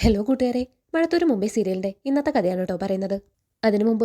Hello കൂട്ടുകാരെ, മഴത്തോരു മുംബൈ സീരിയലിന്റെ ഇന്നത്തെ കഥയാണ് കേട്ടോ പറയുന്നത്. അതിനു മുമ്പ്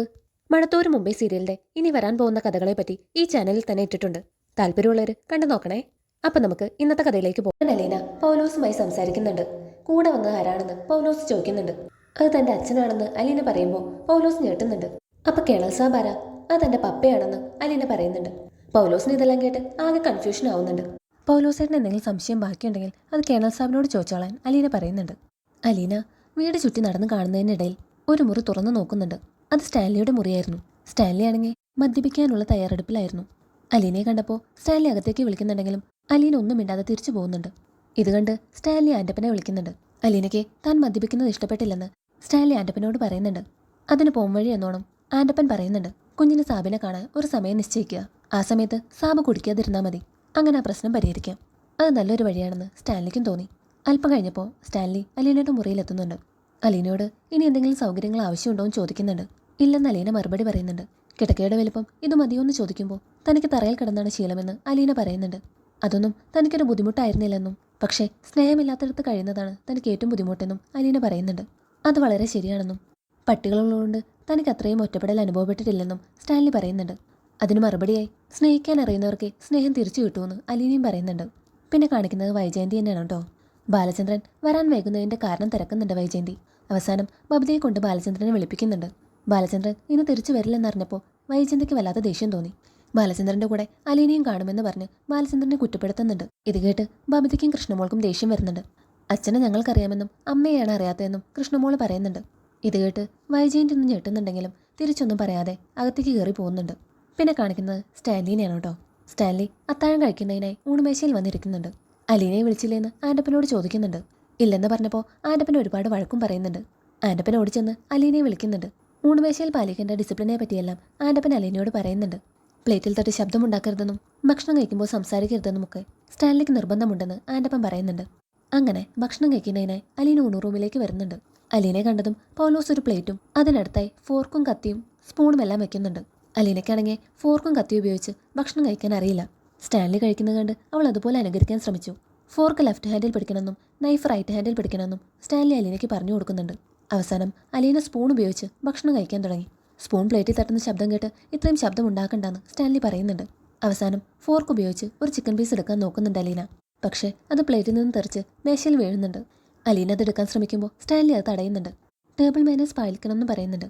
മഴത്തോരു മുംബൈ സീരിയലിന്റെ ഇനി വരാൻ പോകുന്ന കഥകളെ പറ്റി ഈ ചാനലിൽ തന്നെ ഇട്ടിട്ടുണ്ട്. താല്പര്യമുള്ളവർ കണ്ടു നോക്കണേ. അപ്പൊ നമുക്ക് ഇന്നത്തെ കഥയിലേക്ക് പോകാൻ. അലീന പൗലോസുമായി സംസാരിക്കുന്നുണ്ട്. കൂടെ വന്നത് ആരാണെന്ന് പൗലോസ് ചോദിക്കുന്നുണ്ട്. അത് തന്റെ അച്ഛനാണെന്ന് അലീന പറയുമ്പോൾ പൗലോസ് ഞെട്ടുന്നുണ്ട്. അപ്പൊ കേണൽ സാബ് ആരാ? അത് തന്റെ പപ്പയാണെന്ന് അലീന പറയുന്നുണ്ട്. പൗലോസിന് ഇതെല്ലാം കേട്ട് ആകെ കൺഫ്യൂഷൻ ആവുന്നുണ്ട്. പൗലോസേട്ടന് എന്തെങ്കിലും സംശയം ബാക്കിയുണ്ടെങ്കിൽ അത് കേണൽ സാബിനോട് ചോദിച്ചോളാൻ അലീന പറയുന്നുണ്ട്. അലീന വീട് ചുറ്റി നടന്നു കാണുന്നതിനിടയിൽ ഒരു മുറി തുറന്നു നോക്കുന്നുണ്ട്. അത് സ്റ്റാൻലിയുടെ മുറിയായിരുന്നു. സ്റ്റാൻലി ആണെങ്കിൽ മദ്യപിക്കാനുള്ള തയ്യാറെടുപ്പിലായിരുന്നു. അലീനയെ കണ്ടപ്പോൾ സ്റ്റാൻലി അകത്തേക്ക് വിളിക്കുന്നുണ്ടെങ്കിലും അലീന ഒന്നും മിണ്ടാതെ തിരിച്ചു പോകുന്നുണ്ട്. ഇത് കണ്ട് സ്റ്റാൻലി ആൻറ്റപ്പനെ വിളിക്കുന്നുണ്ട്. അലീനയ്ക്ക് താൻ മദ്യപിക്കുന്നത് ഇഷ്ടപ്പെട്ടില്ലെന്ന് സ്റ്റാൻലി ആൻറ്റപ്പനോട് പറയുന്നുണ്ട്. അതിന് പോംവഴി എന്നോണം ആൻറ്റപ്പൻ പറയുന്നുണ്ട്, കുഞ്ഞിന് സാബിനെ കാണാൻ ഒരു സമയം നിശ്ചയിക്കുക. ആ സമയത്ത് സാബ് കുടിക്കാതിരുന്നാൽ മതി. അങ്ങനെ ആ പ്രശ്നം പരിഹരിക്കാം. അത് നല്ലൊരു വഴിയാണെന്ന് സ്റ്റാൻലിക്കും തോന്നി. അല്പം കഴിഞ്ഞപ്പോൾ സ്റ്റാൻലി അലീനയുടെ മുറിയിലെത്തുന്നുണ്ട്. അലീനയോട് ഇനി എന്തെങ്കിലും സൗകര്യങ്ങൾ ആവശ്യമുണ്ടോ എന്ന് ചോദിക്കുന്നുണ്ട്. ഇല്ലെന്ന് അലീന മറുപടി പറയുന്നുണ്ട്. കിടക്കയുടെ വലിപ്പം ഇത് മതിയോ എന്ന് ചോദിക്കുമ്പോൾ തനിക്ക് തറയിൽ കിടന്നാണ് ശീലമെന്ന് അലീന പറയുന്നുണ്ട്. അതൊന്നും തനിക്കൊരു ബുദ്ധിമുട്ടായിരുന്നില്ലെന്നും പക്ഷേ സ്നേഹമില്ലാത്തടത്ത് കഴിയുന്നതാണ് തനിക്ക് ഏറ്റവും ബുദ്ധിമുട്ടെന്നും അലീന പറയുന്നുണ്ട്. അത് വളരെ ശരിയാണെന്നും പട്ടികളുള്ളതുകൊണ്ട് തനിക്ക് അത്രയും ഒറ്റപ്പെടൽ അനുഭവപ്പെട്ടിട്ടില്ലെന്നും സ്റ്റാൻലി പറയുന്നുണ്ട്. അതിന് മറുപടിയായി സ്നേഹിക്കാൻ അറിയുന്നവർക്ക് സ്നേഹം തിരിച്ചു കിട്ടുമെന്ന് അലീനയും പറയുന്നുണ്ട്. പിന്നെ കാണിക്കുന്നത് വൈജയന്തി തന്നെയാണ് കേട്ടോ. ബാലചന്ദ്രൻ വരാൻ വൈകുന്നതിന്റെ കാരണം തിരക്കുന്നുണ്ട് വൈജയന്തി. അവസാനം ബബിതയെ കൊണ്ട് ബാലചന്ദ്രനെ വിളിപ്പിക്കുന്നുണ്ട്. ബാലചന്ദ്രൻ ഇന്ന് തിരിച്ചു വരില്ലെന്നറിഞ്ഞപ്പോൾ വൈജയന്തിക്ക് വല്ലാത്ത ദേഷ്യം തോന്നി. ബാലചന്ദ്രന്റെ കൂടെ അലീനയും കാണുമെന്ന് പറഞ്ഞ് ബാലചന്ദ്രനെ കുറ്റപ്പെടുത്തുന്നുണ്ട്. ഇത് കേട്ട് ബബിതയ്ക്കും കൃഷ്ണമോൾക്കും ദേഷ്യം വരുന്നുണ്ട്. അച്ഛനെ ഞങ്ങൾക്കറിയാമെന്നും അമ്മയെയാണ് അറിയാത്തതെന്നും കൃഷ്ണമോൾ പറയുന്നുണ്ട്. ഇത് കേട്ട് വൈജയന്തി ഒന്ന് ഞെട്ടുന്നുണ്ടെങ്കിലും തിരിച്ചൊന്നും പറയാതെ അകത്തേക്ക് കയറി പോകുന്നുണ്ട്. പിന്നെ കാണിക്കുന്നത് സ്റ്റാൻലിനെയാണ് കേട്ടോ. സ്റ്റാൻലി അത്താഴം കഴിക്കുന്നതിനായി ഊണുമേശയിൽ വന്നിരിക്കുന്നുണ്ട്. അലീനയെ വിളിച്ചില്ലേന്ന് ആൻറ്റപ്പനോട് ചോദിക്കുന്നുണ്ട്. ഇല്ലെന്ന് പറഞ്ഞപ്പോൾ ആൻറ്റപ്പൻ ഒരുപാട് വഴക്കും പറയുന്നുണ്ട്. ആൻറ്റപ്പൻ ഓടിച്ചെന്ന് അലീനയെ വിളിക്കുന്നുണ്ട്. ഊണുമേശയിൽ പാലിക്കേണ്ട ഡിസിപ്ലിനെ പറ്റിയെല്ലാം ആൻറ്റപ്പൻ അലീനയോട് പറയുന്നുണ്ട്. പ്ലേറ്റിൽ തട്ടി ശബ്ദമുണ്ടാക്കരുതെന്നും ഭക്ഷണം കഴിക്കുമ്പോൾ സംസാരിക്കരുതെന്നുമൊക്കെ സ്റ്റാൻലിക്ക് നിർബന്ധമുണ്ടെന്ന് ആൻറ്റപ്പൻ പറയുന്നുണ്ട്. അങ്ങനെ ഭക്ഷണം കഴിക്കുന്നതിനായി അലീന ഊണു റൂമിലേക്ക് വരുന്നുണ്ട്. അലീനയെ കണ്ടതും പൗലോസ് ഒരു പ്ലേറ്റും അതിനടുത്തായി ഫോർക്കും കത്തിയും സ്പൂണും എല്ലാം വെക്കുന്നുണ്ട്. അലീനയ്ക്കാണെങ്കിൽ ഫോർക്കും കത്തിയും ഉപയോഗിച്ച് ഭക്ഷണം കഴിക്കാൻ അറിയില്ല. സ്റ്റാൻലി കഴിക്കുന്നത് കണ്ട് അവൾ അതുപോലെ അനുകരിക്കാൻ ശ്രമിച്ചു. ഫോർക്ക് ലെഫ്റ്റ് ഹാൻഡിൽ പിടിക്കണമെന്നും നൈഫ് റൈറ്റ് ഹാൻഡിൽ പിടിക്കണമെന്നും സ്റ്റാൻലി അലീനയ്ക്ക് പറഞ്ഞു കൊടുക്കുന്നുണ്ട്. അവസാനം അലീന സ്പൂൺ ഉപയോഗിച്ച് ഭക്ഷണം കഴിക്കാൻ തുടങ്ങി. സ്പൂൺ പ്ലേറ്റിൽ തട്ടുന്ന ശബ്ദം കേട്ട് ഇത്രയും ശബ്ദം ഉണ്ടാക്കണ്ടെന്ന് സ്റ്റാൻലി പറയുന്നുണ്ട്. അവസാനം ഫോർക്ക് ഉപയോഗിച്ച് ഒരു ചിക്കൻ പീസ് എടുക്കാൻ നോക്കുന്നുണ്ട് അലീന. പക്ഷേ അത് പ്ലേറ്റിൽ നിന്ന് തെറിച്ച് മേശയിൽ വീഴുന്നുണ്ട്. അലീന അത് എടുക്കാൻ ശ്രമിക്കുമ്പോൾ സ്റ്റാൻലി അത് തടയുന്നുണ്ട്. ടേബിൾ മാനേഴ്സ് പാലിക്കണമെന്ന് പറയുന്നുണ്ട്.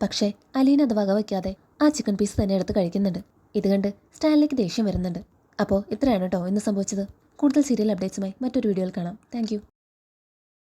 പക്ഷേ അലീന അത് വകവയ്ക്കാതെ ആ ചിക്കൻ പീസ് തന്നെ എടുത്ത് കഴിക്കുന്നുണ്ട്. ഇത് കണ്ട് സ്റ്റാൻലിക്ക് ദേഷ്യം വരുന്നുണ്ട്. അപ്പോൾ ഇത്രയാണ് കേട്ടോ ഇന്ന് സംഭവിച്ചത്. കൂടുതൽ സീരിയൽ അപ്ഡേറ്റ്സുമായി മറ്റൊരു വീഡിയോയിൽ കാണാം. താങ്ക്